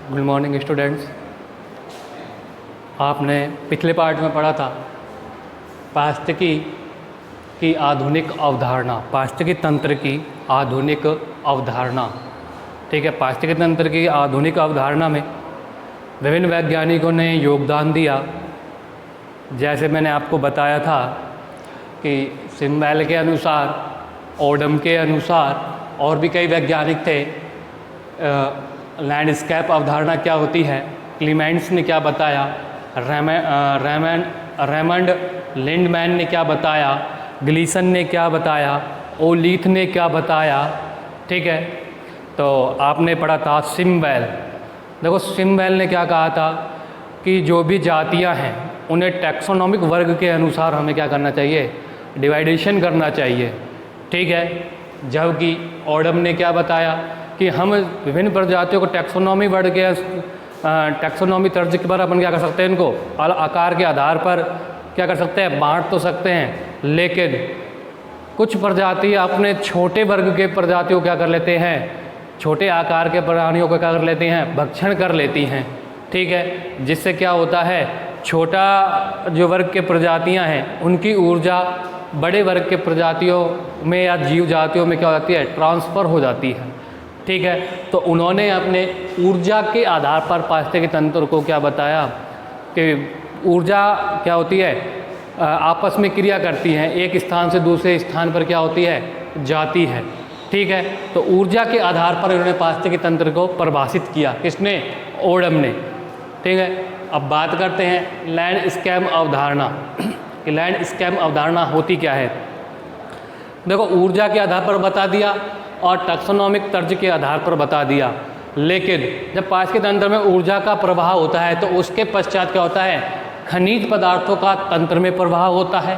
Good morning students. आपने पिछले part में पढ़ा था पारिस्थितिकी की आधुनिक अवधारणा, पारिस्थितिकी तंत्र की आधुनिक अवधारणा। ठीक है, पारिस्थितिकी तंत्र की आधुनिक अवधारणा में विभिन्न वैज्ञानिकों ने योगदान दिया। जैसे मैंने आपको बताया था कि सिम्बेल के अनुसार, ओडम के अनुसार और भी कई वैज्ञानिक थे। लैंडस्केप अवधारणा क्या होती है, क्लीमेंट्स ने क्या बताया, रेमंड लिंडमैन ने क्या बताया, ग्लीसन ने क्या बताया, ओलीथ ने क्या बताया। ठीक है, तो आपने पढ़ा था सिम्बेल। देखो सिम्बेल ने क्या कहा था कि जो भी जातियां हैं उन्हें टैक्सोनॉमिक वर्ग के अनुसार हमें क्या करना चाहिए, डिवाइडेशन करना चाहिए। ठीक है, जबकि ओडम ने क्या बताया कि हम विभिन्न प्रजातियों को टैक्सोनॉमी वर्ग के टैक्सोनॉमी तर्ज पर अपन क्या कर सकते हैं, इनको आकार के आधार पर क्या कर सकते हैं, बांट तो सकते हैं, लेकिन कुछ प्रजाति अपने छोटे वर्ग के प्रजातियों को क्या कर लेते हैं, छोटे आकार के प्राणियों को क्या कर लेती हैं, भक्षण कर लेती हैं। ठीक है, जिससे क्या होता है, छोटा जो वर्ग के प्रजातियां हैं उनकी ऊर्जा बड़े वर्ग के प्रजातियों में या जीव जातियों में क्या हो जाती है, ट्रांसफ़र हो जाती है। ठीक है, तो उन्होंने अपने ऊर्जा के आधार पर पारिस्थितिकी तंत्र को क्या बताया कि ऊर्जा क्या होती है, आपस में क्रिया करती हैं, एक स्थान से दूसरे स्थान पर क्या होती है, जाती है। ठीक है, तो ऊर्जा के आधार पर उन्होंने पारिस्थितिकी तंत्र को परिभाषित किया, किसने, ओडम ने। ठीक है, अब बात करते हैं लैंडस्केप अवधारणा कि लैंडस्केप अवधारणा होती क्या है। देखो ऊर्जा के आधार पर बता दिया और टैक्सोनॉमिक तर्ज के आधार पर बता दिया, लेकिन जब पारिस्थितिकी तंत्र में ऊर्जा का प्रवाह होता है तो उसके पश्चात क्या होता है, खनिज पदार्थों का तंत्र में प्रवाह होता है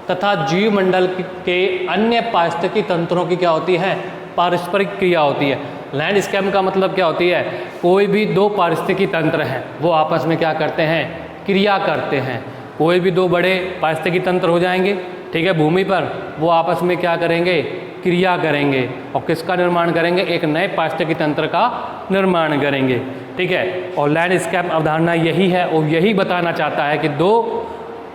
तथा जीव मंडल के अन्य पारिस्थितिकी तंत्रों की क्या होती है, पारस्परिक क्रिया होती है। लैंडस्केप का मतलब क्या होती है, कोई भी दो पारिस्थितिकी तंत्र हैं वो आपस में क्या करते हैं, क्रिया करते हैं। कोई भी दो बड़े पारिस्थितिकी तंत्र हो जाएंगे, ठीक है, भूमि पर, वो आपस में क्या करेंगे, क्रिया करेंगे और किसका निर्माण करेंगे, एक नए पारिस्थितिकी तंत्र का निर्माण करेंगे। ठीक है, और लैंडस्केप अवधारणा यही है और यही बताना चाहता है कि दो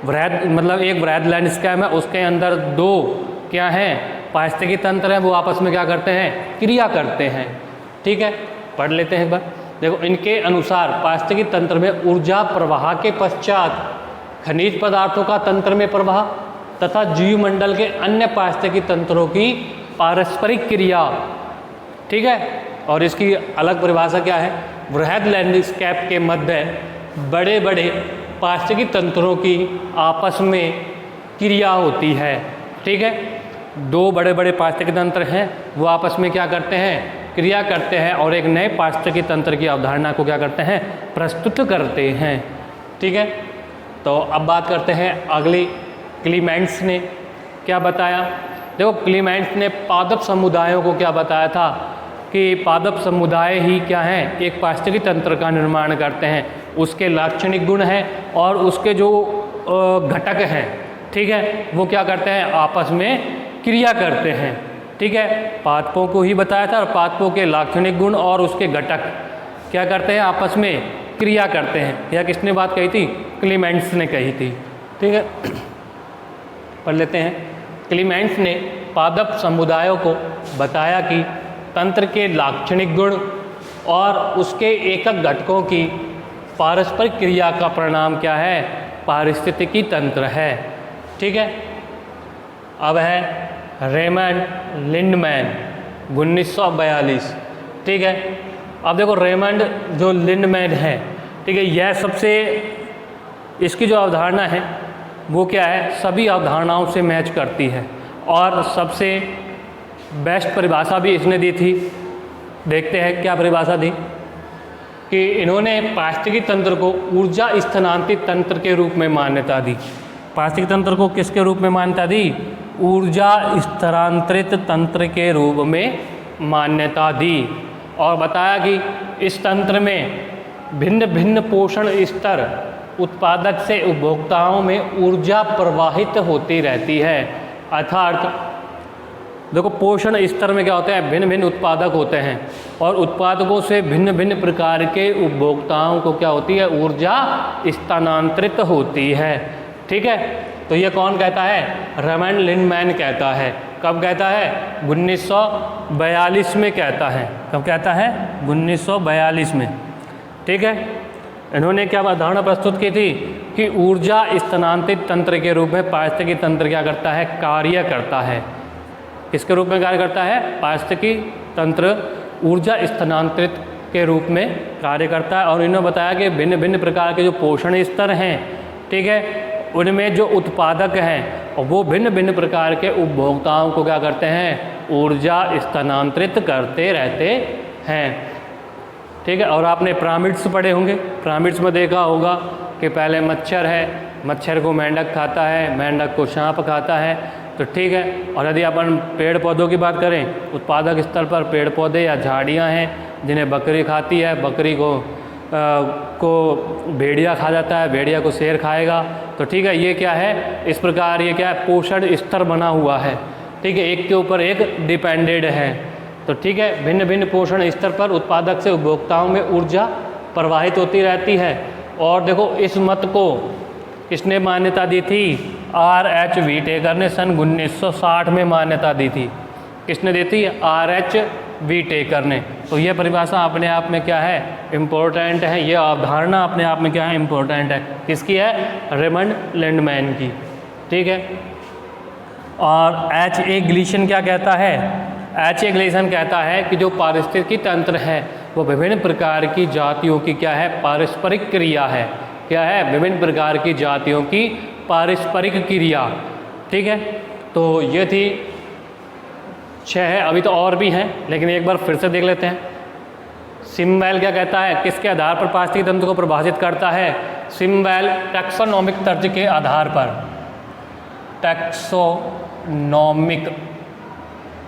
वृहद, मतलब एक वृहद लैंडस्केप है, उसके अंदर दो क्या हैं, पारिस्थितिकी तंत्र हैं, वो आपस में क्या करते हैं, क्रिया करते हैं। ठीक है, पढ़ लेते हैं एक बार। देखो इनके अनुसार पारिस्थितिकी तंत्र में ऊर्जा प्रवाह के पश्चात खनिज पदार्थों का तंत्र में प्रवाह तथा जीव मंडल के अन्य पारिस्थितिकी तंत्रों की पारस्परिक क्रिया। ठीक है, और इसकी अलग परिभाषा क्या है, वृहद लैंडस्केप के मध्य बड़े बड़े पारिस्थितिकी तंत्रों की आपस में क्रिया होती है। ठीक है, दो बड़े बड़े पारिस्थितिकी तंत्र हैं, वो आपस में क्या करते हैं, क्रिया करते हैं और एक नए पारिस्थितिकी तंत्र की अवधारणा को क्या करते हैं, प्रस्तुत करते हैं। ठीक है, तो अब बात करते हैं अगली, क्लीमेंट्स ने क्या बताया। देखो क्लीमेंट्स ने पादप समुदायों को क्या बताया था कि पादप समुदाय ही क्या हैं, एक पारिस्थितिकी तंत्र का निर्माण करते हैं, उसके लाक्षणिक गुण हैं और उसके जो घटक हैं, ठीक है, वो क्या करते हैं, आपस में क्रिया करते हैं। ठीक है, पादपों को ही बताया था और पादपों के लाक्षणिक गुण और उसके घटक क्या करते हैं, आपस में क्रिया करते हैं। यह किसने बात कही थी, क्लीमेंट्स ने कही थी। ठीक है, पढ़ लेते हैं। क्लीमेंट्स ने पादप समुदायों को बताया कि तंत्र के लाक्षणिक गुण और उसके एकक घटकों की पारस्परिक क्रिया का परिणाम क्या है, पारिस्थितिकी तंत्र है। ठीक है, अब है रेमंड लिंडमैन 1942। ठीक है, अब देखो रेमंड जो लिंडमैन है, ठीक है, यह सबसे, इसकी जो अवधारणा है वो क्या है, सभी अवधारणाओं से मैच करती है और सबसे बेस्ट परिभाषा भी इसने दी थी। देखते हैं क्या परिभाषा दी कि इन्होंने पारिस्थितिकी तंत्र को ऊर्जा स्थानांतरित तंत्र के रूप में मान्यता दी। पारिस्थितिकी तंत्र को किसके रूप में मान्यता दी, ऊर्जा स्थानांतरित तंत्र के रूप में मान्यता दी और बताया कि इस तंत्र में भिन्न भिन्न पोषण स्तर उत्पादक से उपभोक्ताओं में ऊर्जा प्रवाहित होती रहती है, अर्थात देखो पोषण स्तर में क्या होता है, भिन्न भिन्न उत्पादक होते हैं और उत्पादकों से भिन्न भिन्न प्रकार के उपभोक्ताओं को क्या होती है, ऊर्जा स्थानांतरित होती है। ठीक है, तो ये कौन कहता है, रेमंड लिंडमैन कहता है। कब कहता है, 1942 में कहता है। कब कहता है, 1942 में। ठीक है, इन्होंने क्या अवधारणा प्रस्तुत की थी कि ऊर्जा स्थानांतरित तंत्र के रूप में पारिस्थितिकी तंत्र क्या करता है, कार्य करता है। किसके रूप में कार्य करता है, पारिस्थितिकी तंत्र ऊर्जा स्थानांतरित के रूप में कार्य करता है। और इन्होंने बताया कि भिन्न भिन्न प्रकार के जो पोषण स्तर हैं, ठीक है, उनमें जो उत्पादक हैं वो भिन्न भिन्न प्रकार के उपभोक्ताओं को क्या करते हैं, ऊर्जा स्थानांतरित करते रहते हैं। ठीक है, और आपने पिरामिड्स पढ़े होंगे, पिरामिड्स में देखा होगा कि पहले मच्छर है, मच्छर को मेंढक खाता है, मेंढक को सांप खाता है। तो ठीक है, और यदि अपन पेड़ पौधों की बात करें, उत्पादक स्तर पर पेड़ पौधे या झाड़ियां हैं जिन्हें बकरी खाती है, बकरी को भेड़िया खा जाता है, भेड़िया को शेर खाएगा। तो ठीक है, ये क्या है, इस प्रकार ये क्या है, पोषण स्तर बना हुआ है। ठीक है, एक के ऊपर एक डिपेंडेड है। तो ठीक है, भिन्न भिन्न पोषण स्तर पर उत्पादक से उपभोक्ताओं में ऊर्जा प्रवाहित होती रहती है। और देखो इस मत को किसने मान्यता दी थी, R.H. व्हीटेकर ने सन 1960 में मान्यता दी थी। किसने दी थी, R.H. व्हीटेकर ने। तो ये परिभाषा अपने आप में क्या है, इम्पोर्टेंट है। ये अवधारणा अपने आप में क्या है, इम्पोर्टेंट है। किसकी है, रेमंड लिंडमैन की। ठीक है, और H.A. ग्लीसन क्या कहता है, H.A. ग्लीसन कहता है कि जो पारिस्थितिकी तंत्र है वो विभिन्न प्रकार की जातियों की क्या है, पारस्परिक क्रिया है। क्या है, विभिन्न प्रकार की जातियों की पारस्परिक क्रिया। ठीक है, तो ये थी 6 है, अभी तो और भी हैं लेकिन एक बार फिर से देख लेते हैं। सिम्वेल क्या कहता है, किसके आधार पर पारिस्थितिकी तंत्र को प्रभावित करता है, सिम्वेल टैक्सोनॉमिक तर्ज के आधार पर, टैक्सोनॉमिक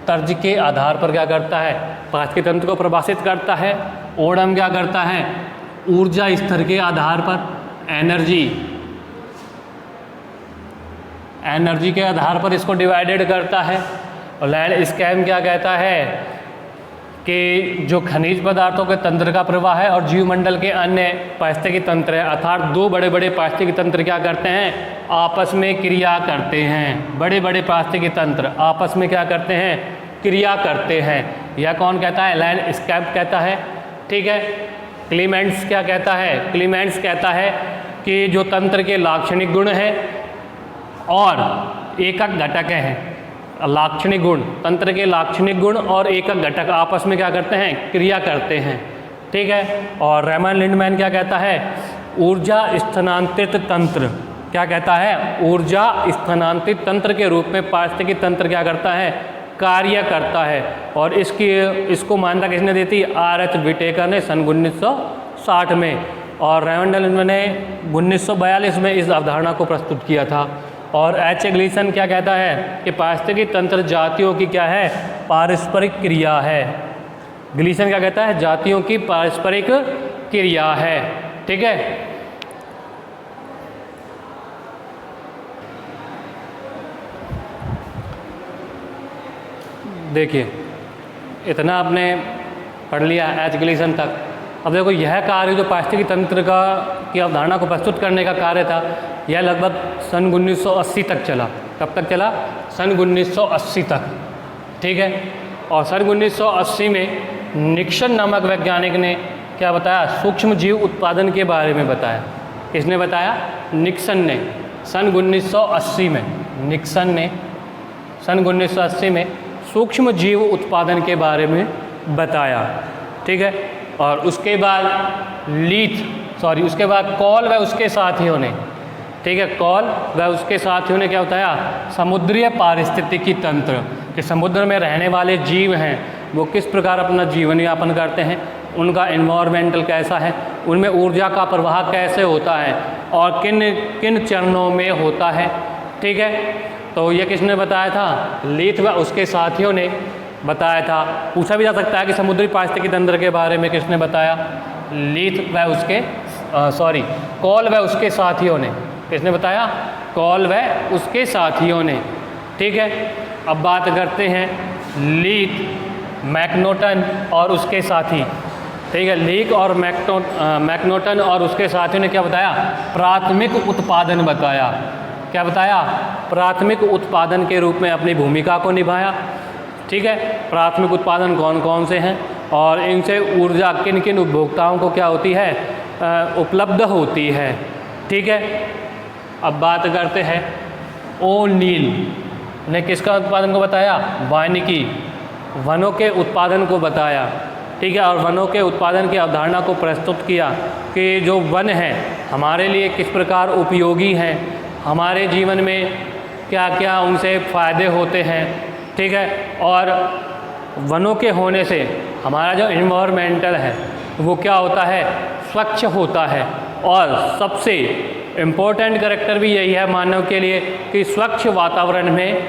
तर्ज के आधार पर क्या करता है, पारिस्थितिकी तंत्र को प्रभावित करता है। ओडम क्या करता है, ऊर्जा स्तर के आधार पर, एनर्जी के आधार पर इसको डिवाइडेड करता है। और लैंडस्केप क्या कहता है कि जो खनिज पदार्थों के तंत्र का प्रवाह है और जीवमंडल के अन्य पारिस्थितिकी तंत्र है, अर्थात दो बड़े बड़े पारिस्थितिकी तंत्र क्या करते हैं, आपस में क्रिया करते हैं। बड़े बड़े पारिस्थितिकी तंत्र आपस में क्या करते हैं, क्रिया करते हैं। यह कौन कहता है, लैंडस्केप कहता है। ठीक है, क्लीमेंट्स क्या कहता है, क्लीमेंट्स कहता है कि जो तंत्र के लाक्षणिक गुण हैं और एकक घटक हैं, लाक्षणिक गुण, तंत्र के लाक्षणिक गुण और एकक घटक आपस में क्या करते हैं, क्रिया करते हैं। ठीक है, और रेमंड लिंडमैन क्या कहता है, ऊर्जा स्थानांतरित तंत्र, क्या कहता है, ऊर्जा स्थानांतरित तंत्र के रूप में पारिस्थितिकी तंत्र क्या करता है, कार्य करता है। और इसको मान्यता किसने दी थी, R.H. व्हीटेकर ने सन 1960 में, और रेमंड लिंडमैन ने 1942 में इस अवधारणा को प्रस्तुत किया था। और H.A. ग्लीसन क्या कहता है कि पारिस्थितिकी तंत्र जातियों की क्या है, पारस्परिक क्रिया है। ग्लीसन क्या कहता है, जातियों की पारस्परिक क्रिया है। ठीक है, देखिए इतना आपने पढ़ लिया H. ग्लीसन तक। अब देखो यह कार्य जो पारिस्थितिकी तंत्र की अवधारणा को प्रस्तुत करने का कार्य था, यह लगभग सन 1980 तक चला। कब तक चला, सन 1980 तक। ठीक है, और सन 1980 में निक्सन नामक वैज्ञानिक ने क्या बताया, सूक्ष्म जीव उत्पादन के बारे में बताया। किसने बताया, निक्सन ने सन 1980 में, निक्सन ने सन 1980 में सूक्ष्म जीव उत्पादन के बारे में बताया। ठीक है, और उसके बाद उसके बाद कॉल व उसके साथियों ने, ठीक है, कॉल व उसके साथियों ने क्या बताया, समुद्रीय पारिस्थितिकी तंत्र, कि समुद्र में रहने वाले जीव हैं वो किस प्रकार अपना जीवन यापन करते हैं, उनका एनवायरमेंटल कैसा है, उनमें ऊर्जा का प्रवाह कैसे होता है और किन किन चरणों में होता है। ठीक है, तो ये किसने बताया था, लीथ व उसके साथियों ने बताया था। पूछा भी जा सकता है कि समुद्री पारिस्थितिकी तंत्र के बारे में किसने बताया, लीथ व उसके कॉल व उसके साथियों ने। किसने बताया, कॉल व उसके साथियों ने। ठीक है, अब बात करते हैं लीथ, मैकनोटन और उसके साथी, ठीक है, लीक और मैकनोटन और उसके साथियों ने क्या बताया? प्राथमिक उत्पादन बताया। क्या बताया? प्राथमिक उत्पादन के रूप में अपनी भूमिका को निभाया। ठीक है, प्राथमिक उत्पादन कौन कौन से हैं और इनसे ऊर्जा किन किन उपभोक्ताओं को क्या होती है? उपलब्ध होती है। ठीक है, अब बात करते हैं ओ'नील ने किसका उत्पादन को बताया? वानिकी, वनों के उत्पादन को बताया। ठीक है, और वनों के उत्पादन की अवधारणा को प्रस्तुत किया कि जो वन हैं हमारे लिए किस प्रकार उपयोगी हैं, हमारे जीवन में क्या क्या उनसे फ़ायदे होते हैं। ठीक है, और वनों के होने से हमारा जो इन्वायरमेंटल है वो क्या होता है? स्वच्छ होता है। और सबसे इम्पोर्टेंट कैरेक्टर भी यही है मानव के लिए कि स्वच्छ वातावरण में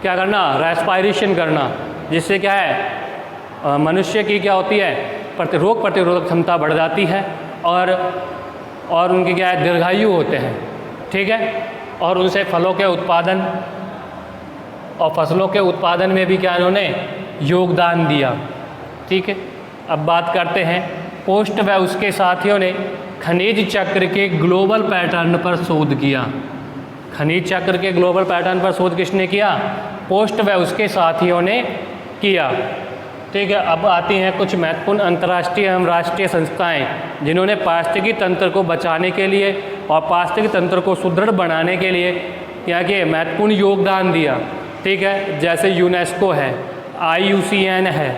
क्या करना? रेस्पायरेशन करना, जिससे क्या है मनुष्य की क्या होती है? रोग प्रतिरोधक क्षमता बढ़ जाती है और उनकी क्या है? दीर्घायु होते हैं। ठीक है, और उनसे फलों के उत्पादन और फसलों के उत्पादन में भी क्या इन्होंने योगदान दिया। ठीक है, अब बात करते हैं पोस्ट व उसके साथियों ने खनिज चक्र के ग्लोबल पैटर्न पर शोध किया। खनिज चक्र के ग्लोबल पैटर्न पर शोध किसने किया? पोस्ट व उसके साथियों ने किया। ठीक है, अब आती हैं कुछ महत्वपूर्ण अंतर्राष्ट्रीय एवं राष्ट्रीय संस्थाएं जिन्होंने पारिस्थितिकी तंत्र को बचाने के लिए और पारिस्थितिकी तंत्र को सुदृढ़ बनाने के लिए क्या किए? महत्वपूर्ण योगदान दिया। ठीक है, जैसे यूनेस्को है, IUCN है,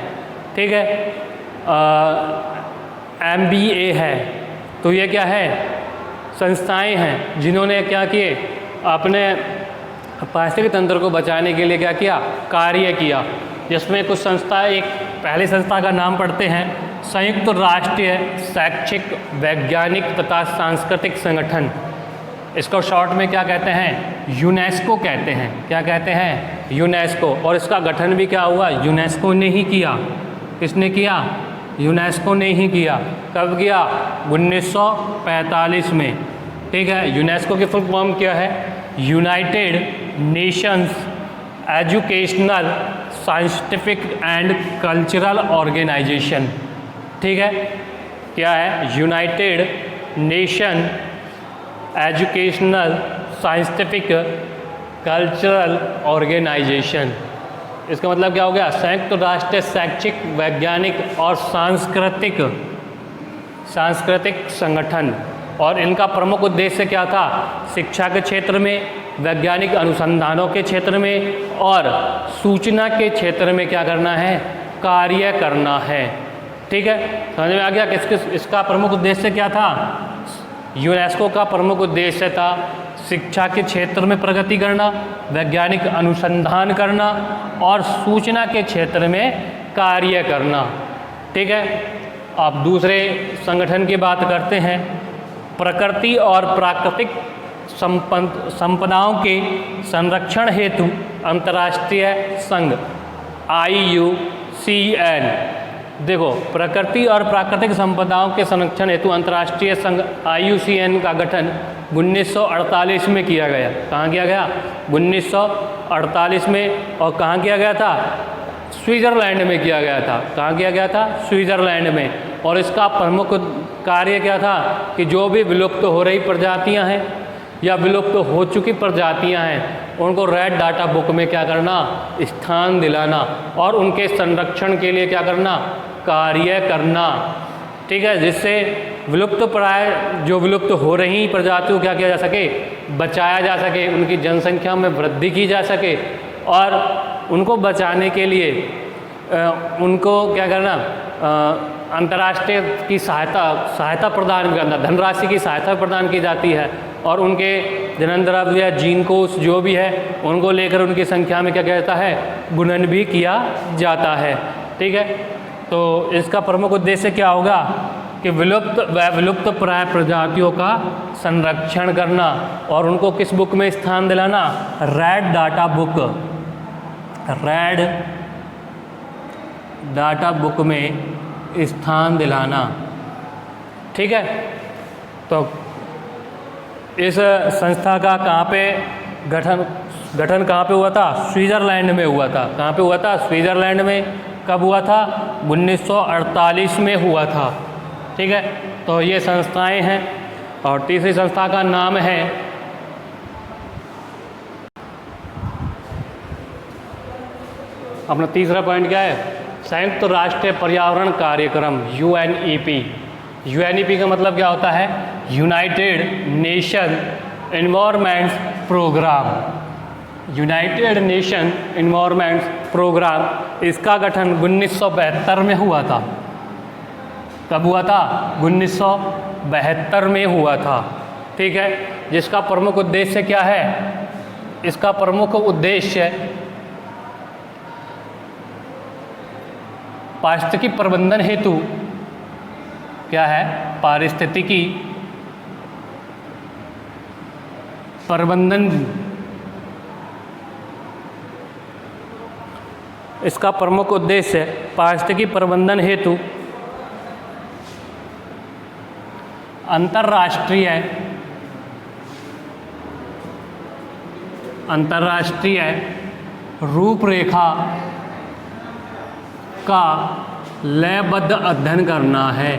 ठीक है, MBA है। तो ये क्या है? संस्थाएं हैं जिन्होंने क्या किए? अपने पारिस्थितिकी तंत्र को बचाने के लिए क्या किया? कार्य किया। जिसमें कुछ संस्था, एक पहली संस्था का नाम पढ़ते हैं संयुक्त राष्ट्रीय शैक्षिक वैज्ञानिक तथा सांस्कृतिक संगठन। इसको शॉर्ट में क्या कहते हैं? यूनेस्को कहते हैं। क्या कहते हैं? यूनेस्को। और इसका गठन भी क्या हुआ? यूनेस्को ने ही किया। किसने किया? यूनेस्को ने ही किया। कब किया? 1945 में। ठीक है, यूनेस्को की फुल फॉर्म क्या है? United Nations Educational Scientific and Cultural Organization. ठीक है, क्या है? United Nation Educational Scientific Cultural Organization. इसका मतलब क्या हो गया? संयुक्त राष्ट्र शैक्षिक वैज्ञानिक और सांस्कृतिक संगठन। और इनका प्रमुख उद्देश्य क्या था? शिक्षा के क्षेत्र में, वैज्ञानिक अनुसंधानों के क्षेत्र में और सूचना के क्षेत्र में क्या करना है? कार्य करना है। ठीक है, समझ में आ गया? इसका प्रमुख उद्देश्य क्या था? यूनेस्को का प्रमुख उद्देश्य था शिक्षा के क्षेत्र में प्रगति करना, वैज्ञानिक अनुसंधान करना और सूचना के क्षेत्र में कार्य करना। ठीक है, अब दूसरे संगठन की बात करते हैं। प्रकृति और प्राकृतिक संपदाओं के संरक्षण हेतु अंतर्राष्ट्रीय संघ IUCN। देखो, प्रकृति और प्राकृतिक संपदाओं के संरक्षण हेतु अंतर्राष्ट्रीय संघ IUCN का गठन 1948 में किया गया। कहाँ किया गया? 1948 में। और कहाँ किया गया था? स्विट्ज़रलैंड में किया गया था। कहाँ किया गया था? स्विट्ज़रलैंड में। और इसका प्रमुख कार्य क्या था कि जो भी विलुप्त हो रही प्रजातियां हैं या विलुप्त हो चुकी प्रजातियां हैं उनको रेड डाटा बुक में क्या करना? स्थान दिलाना और उनके संरक्षण के लिए क्या करना? कार्य करना। ठीक है, जिससे विलुप्त प्राय जो विलुप्त हो रही प्रजातियों क्या किया जा सके? बचाया जा सके, उनकी जनसंख्या में वृद्धि की जा सके और उनको बचाने के लिए उनको क्या करना? अंतर्राष्ट्रीय की सहायता प्रदान करना, धनराशि की सहायता प्रदान की जाती है और उनके जनन द्रव्य या जीन कोष जो भी है उनको लेकर उनकी संख्या में क्या किया जाता है? गुणन भी किया जाता है। ठीक है, तो इसका प्रमुख उद्देश्य क्या होगा कि विलुप्त प्राय प्रजातियों का संरक्षण करना और उनको किस बुक में स्थान दिलाना? Red data book. Red data book में स्थान दिलाना। ठीक है, तो इस संस्था का कहाँ पे गठन गठन कहाँ पे हुआ था? स्विट्ज़रलैंड में हुआ था। कहाँ पे हुआ था? स्विट्ज़रलैंड में। कब हुआ था? 1948 में हुआ था। ठीक है, तो ये संस्थाएं हैं। और तीसरी संस्था का नाम है, अपना तीसरा पॉइंट क्या है? संयुक्त राष्ट्र पर्यावरण कार्यक्रम, UNEP। UNEP का मतलब क्या होता है? United Nation Environment Programme. United Nation Environment Programme, इसका गठन 1972 में हुआ था। कब हुआ था? 1972 में हुआ था। ठीक है, जिसका प्रमुख उद्देश्य क्या है? इसका प्रमुख उद्देश्य पारिस्थितिकी प्रबंधन हेतु क्या है? पारिस्थितिकी प्रबंधन, इसका प्रमुख उद्देश्य पारिस्थितिकी प्रबंधन हेतु अंतर्राष्ट्रीय रूपरेखा का लयबद्ध अध्ययन करना है।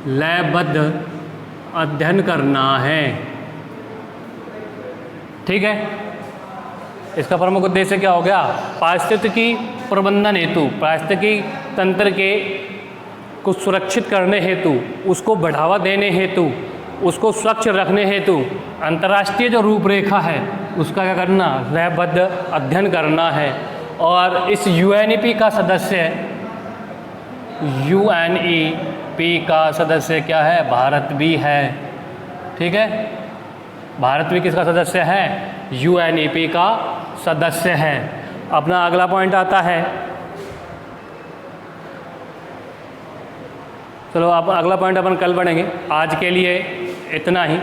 लयबद्ध अध्ययन करना है। ठीक है, इसका प्रमुख उद्देश्य क्या हो गया? पारिस्थितिकी प्रबंधन हेतु, पारिस्थितिकी तंत्र के को सुरक्षित करने हेतु, उसको बढ़ावा देने हेतु, उसको स्वच्छ रखने हेतु अंतर्राष्ट्रीय जो रूपरेखा है उसका क्या करना? लयबद्ध अध्ययन करना है। और इस UNEP का सदस्य, UNEP का सदस्य क्या है? भारत भी है। ठीक है, भारत भी किसका सदस्य है? UNEP का सदस्य है। अपना अगला पॉइंट आता है, चलो आप अगला पॉइंट अपन कल पढ़ेंगे। आज के लिए इतना ही।